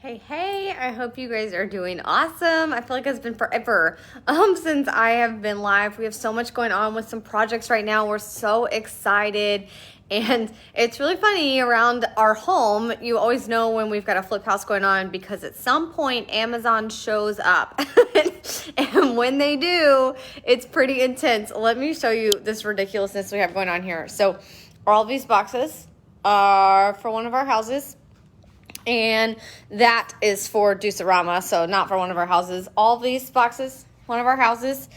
Hey, I hope you guys are doing awesome. I feel like it's been forever since I have been live. We have so much going on with some projects right now. We're so excited. And it's really funny around our home. You always know when we've got a flip house going on because at some point Amazon shows up. And when they do, it's pretty intense. Let me show you this ridiculousness we have going on here. So all these boxes are for one of our houses. And that is for Deucerama, so not for one of our houses. All these boxes, one of our houses.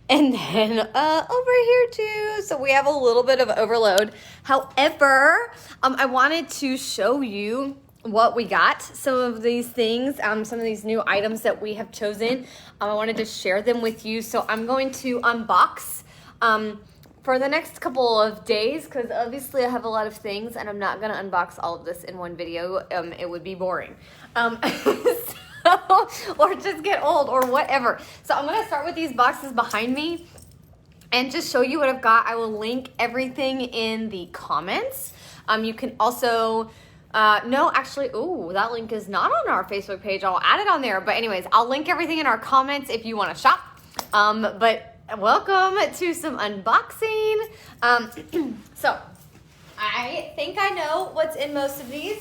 And then over here too, so we have a little bit of overload. However, I wanted to show you what we got. Some of these things, some of these new items that we have chosen. I wanted to share them with you. So I'm going to unbox for the nest couple of days, because obviously I have a lot of things and I'm not going to unbox all of this in one video. It would be boring. Or just get old or whatever. So I'm going to start with these boxes behind me and just show you what I've got. I will link everything in the comments. You can also, no, actually, that link is not on our Facebook page. I'll add it on there. But anyways, I'll link everything in our comments if you want to shop. But welcome to some unboxing. So I think I know what's in most of these.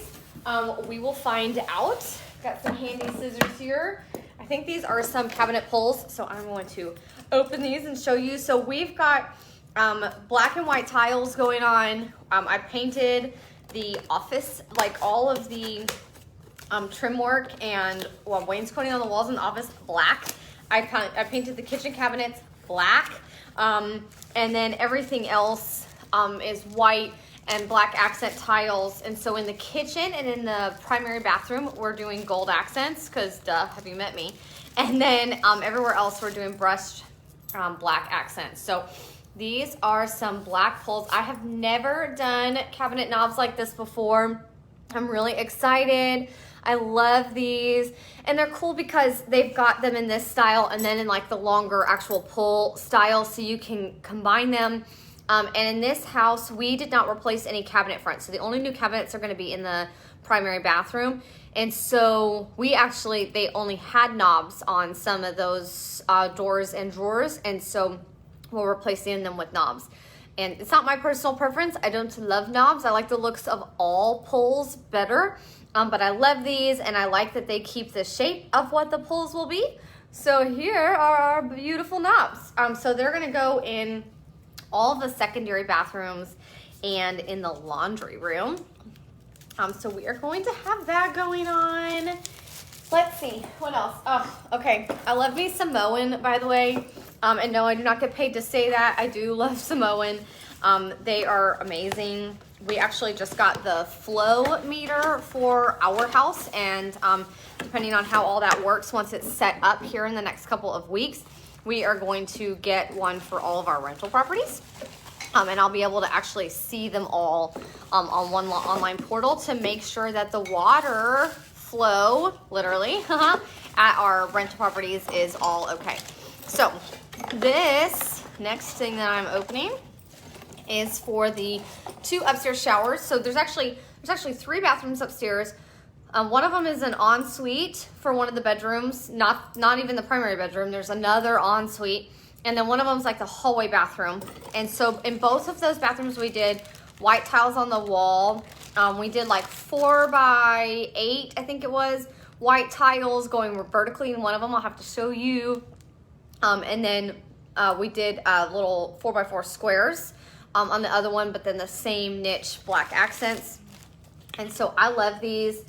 We will find out. Got some handy scissors here. I think these are some cabinet pulls, so I'm going to open these and show you. So we've got black and white tiles going on. I painted the office, like all of the trim work and wainscoting on the walls in the office black. I painted the kitchen cabinets black, and then everything else is white and black accent tiles. And so in the kitchen and in the primary bathroom, we're doing gold accents, because duh, have you met me? And then everywhere else, we're doing brushed black accents. So these are some black pulls. I have never done cabinet knobs like this before. I'm really excited. I love these, and they're cool because they've got them in this style and then in like the longer actual pull style, so you can combine them. And in this house, we did not replace any cabinet fronts, so the only new cabinets are going to be in the primary bathroom. And so they only had knobs on some of those doors and drawers, and so we're replacing them with knobs. And it's not my personal preference. I don't love knobs. I like the looks of all pulls better. But I love these, and I like that they keep the shape of what the pulls will be. So here are our beautiful knobs. So they're gonna go in all the secondary bathrooms and in the laundry room. So we are going to have that going on. Let's see, what else? Oh, okay, I love me some Moen, by the way. And no, I do not get paid to say that. I do love Moen. They are amazing. We actually just got the flow meter for our house, and depending on how all that works, once it's set up here in the next couple of weeks, we are going to get one for all of our rental properties. And I'll be able to actually see them all on one online portal to make sure that the water flow, literally, at our rental properties is all okay. So this next thing that I'm opening is for the 2 upstairs showers. So there's actually 3 bathrooms upstairs. One of them is an ensuite for one of the bedrooms, not even the primary bedroom. There's another ensuite, and then one of them's like the hallway bathroom. And so in both of those bathrooms, we did white tiles on the wall. We did like 4 by 8, I think it was, white tiles going vertically in one of them. I'll have to show you. And then we did little 4 by 4 squares on the other one, but then the same niche black accents. And so I love these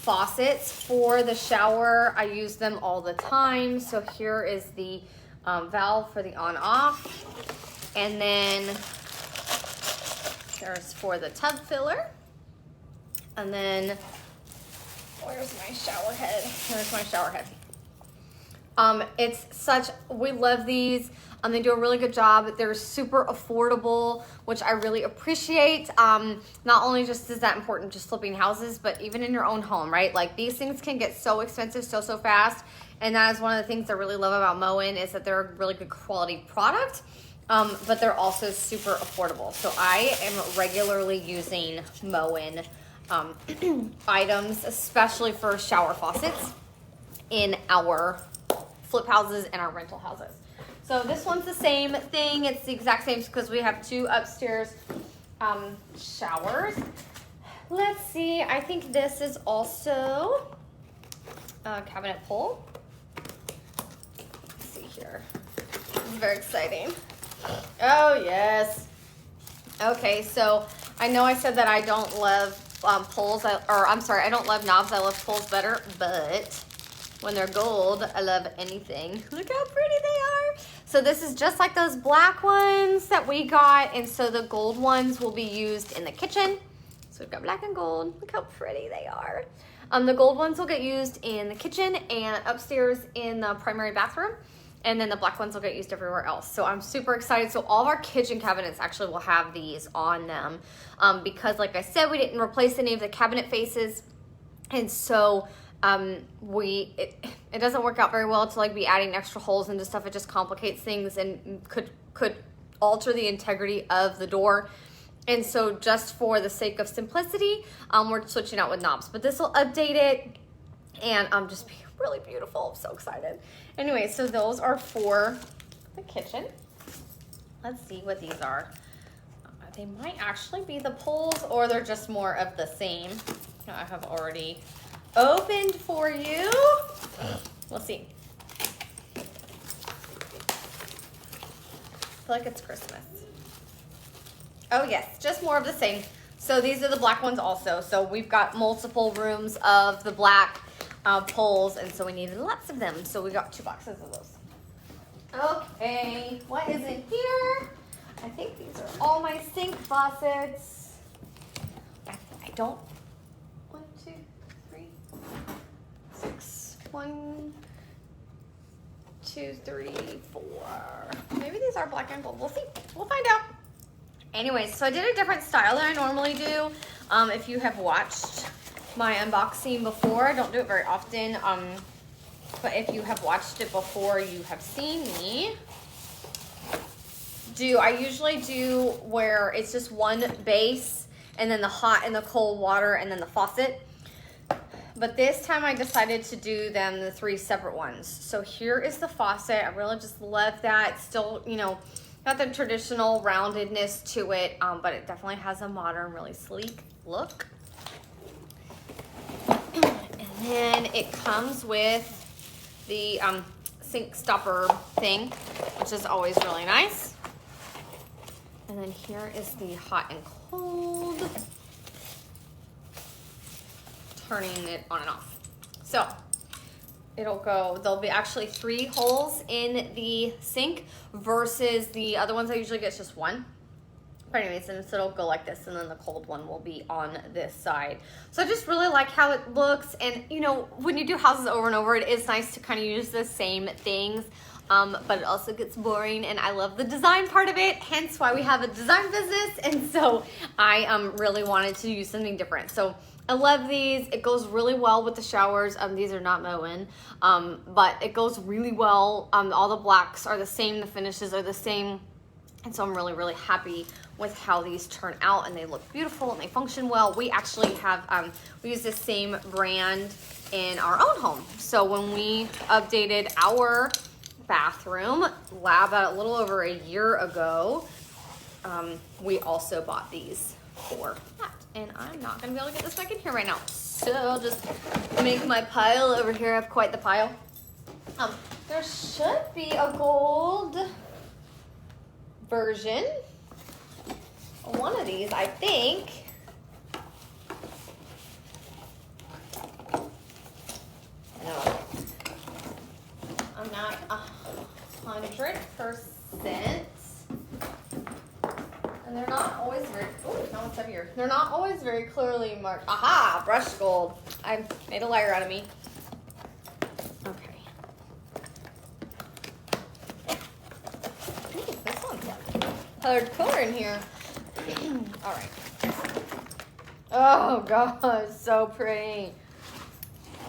faucets for the shower. I use them all the time. So here is the valve for the on-off. And then there's for the tub filler. And then where's my shower head? There's my shower head. We love these. They do a really good job. They're super affordable, which I really appreciate. Not only just is that important just flipping houses, but even in your own home, right? Like these things can get so expensive so fast. And that is one of the things I really love about Moen, is that they're a really good quality product, but they're also super affordable. So I am regularly using Moen items, especially for shower faucets in our flip houses and our rental houses. So this one's the same thing. It's the exact same because we have 2 upstairs showers. Let's see. I think this is also a cabinet pull. Let's see here. This is very exciting. Oh, yes. Okay, so I know I said that I don't love pulls, I don't love knobs. I love pulls better, but when they're gold, I love anything. Look how pretty they are. So this is just like those black ones that we got, and so the gold ones will be used in the kitchen. So we've got black and gold. Look how pretty they are. The gold ones will get used in the kitchen and upstairs in the primary bathroom, and then the black ones will get used everywhere else. So I'm super excited. So all of our kitchen cabinets actually will have these on them because, like I said, we didn't replace any of the cabinet faces, and so it doesn't work out very well to like be adding extra holes into stuff. It just complicates things and could alter the integrity of the door. And so just for the sake of simplicity, we're switching out with knobs, but this will update it and just be really beautiful. I'm so excited. Anyway, so those are for the kitchen. Let's see what these are. They might actually be the pulls, or they're just more of the same. I have already opened for you. We'll see. I feel like it's Christmas. Oh yes, just more of the same. So these are the black ones also. So we've got multiple rooms of the black pulls, and so we needed lots of them. So we got 2 boxes of those. Okay, what is in here? I think these are all my sink faucets. I don't. 1, 2, 3, 6. 1, 2, 3, 4. Maybe these are black and gold. We'll see. We'll find out. Anyways, so I did a different style than I normally do. If you have watched my unboxing before, I don't do it very often. But if you have watched it before, you have seen me I usually do where it's just one base and then the hot and the cold water and then the faucet. But this time I decided to do them the 3 separate ones. So here is the faucet. I really just love that. It's still, you know, got the traditional roundedness to it, but it definitely has a modern, really sleek look. And then it comes with the sink stopper thing, which is always really nice. And then here is the hot and cold, turning it on and off. So it'll go, there'll be actually 3 holes in the sink versus the other ones I usually get just 1. But anyways, and so it'll go like this, and then the cold one will be on this side. So I just really like how it looks, and you know, when you do houses over and over, it is nice to kind of use the same things. But it also gets boring, and I love the design part of it, hence why we have a design business. And so I really wanted to use something different. So I love these. It goes really well with the showers. These are not Moen, but it goes really well. All the blacks are the same, the finishes are the same, and so I'm really, really happy with how these turn out, and they look beautiful and they function well. We actually have we use the same brand in our own home. So when we updated our bathroom about a little over a year ago, we also bought these for that. And I'm not gonna be able to get this back in here right now, so I'll just make my pile over here. I have quite the pile. There should be a gold version, one of these, I think. No, I'm not 100%. And they're not always very, oh, no, it's heavier. They're not always very clearly marked. Aha, brushed gold. I made a liar out of me. Okay. Ooh, this one's colored color in here. All right. Oh gosh, so pretty.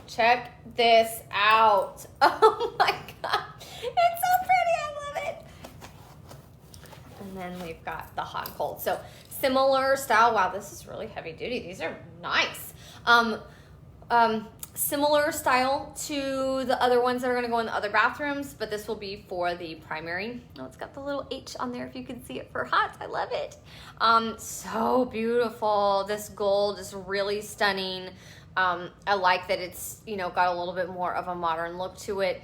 Check this out. Oh my God, it's so pretty, I love it. And then we've got the hot and cold. So similar style. Wow, this is really heavy duty. These are nice. Similar style to the other ones that are gonna go in the other bathrooms, but this will be for the primary. Oh, it's got the little H on there if you can see it for hot. I love it. So beautiful. This gold is really stunning. I like that it's, you know, got a little bit more of a modern look to it.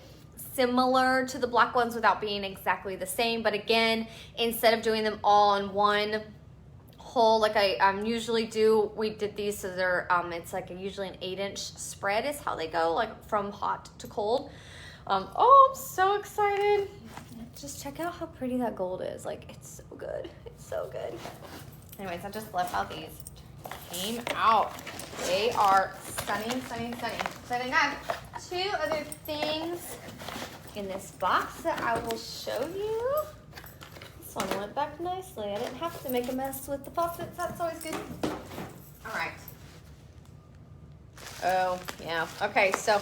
Similar to the black ones without being exactly the same, but again, instead of doing them all in one whole like I usually do, we did these so they're it's like usually an 8-inch spread is how they go, like from hot to cold. Oh, I'm so excited. Just check out how pretty that gold is. Like, it's so good. It's so good. Anyways, I just love how these came out. They are stunning, stunning, stunning. So then I have 2 other things in this box that I will show you. This one went back nicely. I didn't have to make a mess with the faucets. That's always good. All right. Oh, yeah. Okay, so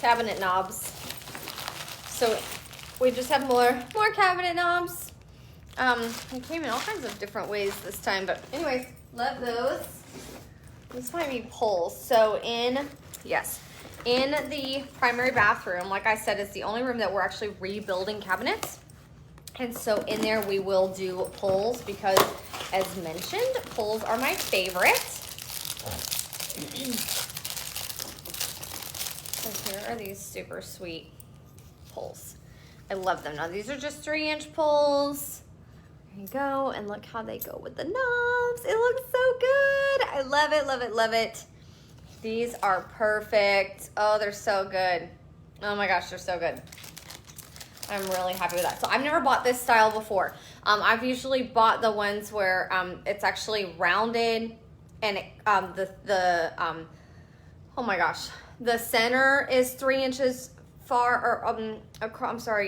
cabinet knobs. So we just have more cabinet knobs. They came in all kinds of different ways this time, but anyways, love those. These might be pulls. So in the primary bathroom, like I said, it's the only room that we're actually rebuilding cabinets. And so in there we will do pulls because, as mentioned, pulls are my favorite. So here are these super sweet pulls. I love them. Now these are just 3-inch pulls. There you go. And look how they go with the knobs. It looks so good. I love it, love it, love it. These are perfect. Oh, they're so good. Oh my gosh, they're so good. I'm really happy with that. So I've never bought this style before. I've usually bought the ones where it's actually rounded and it, oh my gosh, the center is 3 inches far or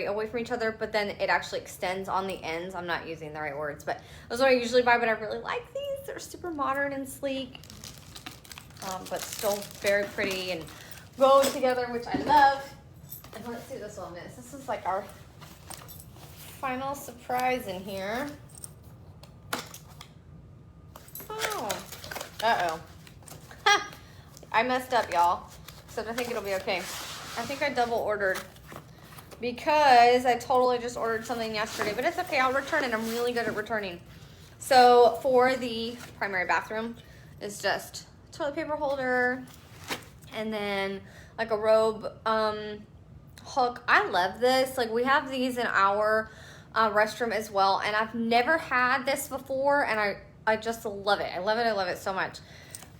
away from each other, but then it actually extends on the ends. I'm not using the right words, but those are what I usually buy. But I really like these. They're super modern and sleek, but still very pretty and go together, which I love. And let's see this one is. This is like our final surprise in here. Oh, uh-oh. I messed up, y'all. Except I think it'll be okay. I think I double ordered because I totally just ordered something yesterday, but it's okay. I'll return it. I'm really good at returning. So for the primary bathroom, it's just toilet paper holder and then like a robe hook. I love this. Like, we have these in our restroom as well, and I've never had this before, and I just love it. I love it. I love it so much.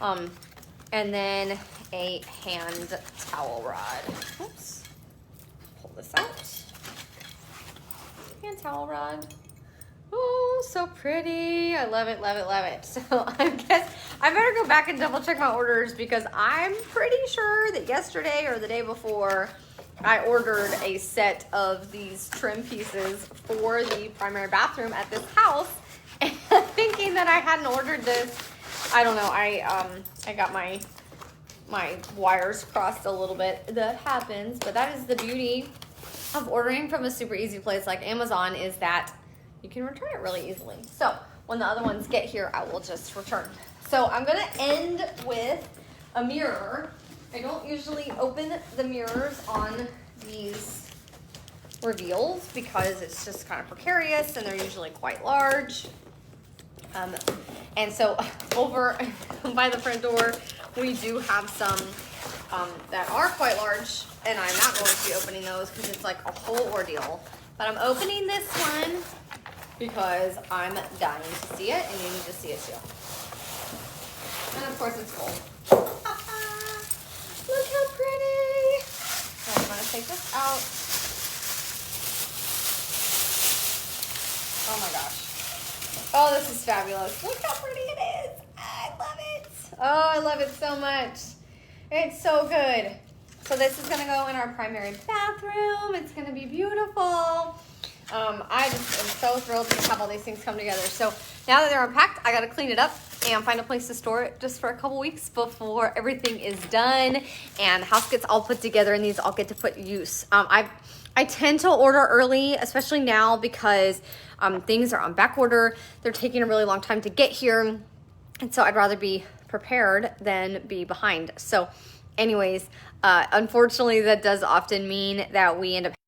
And then a hand towel rod. Oops. Pull this out. Hand towel rod. Oh, so pretty. I love it, love it, love it. So I guess I better go back and double check my orders because I'm pretty sure that yesterday or the day before I ordered a set of these trim pieces for the primary bathroom at this house, and thinking that I hadn't ordered this. I don't know. I got my wires crossed a little bit. That happens, but that is the beauty of ordering from a super easy place like Amazon, is that you can return it really easily. So when the other ones get here, I will just return. So I'm gonna end with a mirror. I don't usually open the mirrors on these reveals because it's just kind of precarious and they're usually quite large. And so over by the front door, we do have some that are quite large, and I'm not going to be opening those because it's like a whole ordeal. But I'm opening this one because I'm dying to see it, and you need to see it too. And of course it's gold. Look how pretty. So I'm going to take this out. Oh my gosh. Oh, this is fabulous. Look how pretty it is. I love it. Oh, I love it so much. It's so good. So this is going to go in our primary bathroom. It's going to be beautiful. I just am so thrilled to have all these things come together. So now that they're unpacked, I got to clean it up and find a place to store it just for a couple weeks before everything is done and the house gets all put together and these all get to put use. I tend to order early, especially now because things are on back order. They're taking a really long time to get here. And so I'd rather be prepared than be behind. So anyways, unfortunately, that does often mean that we end up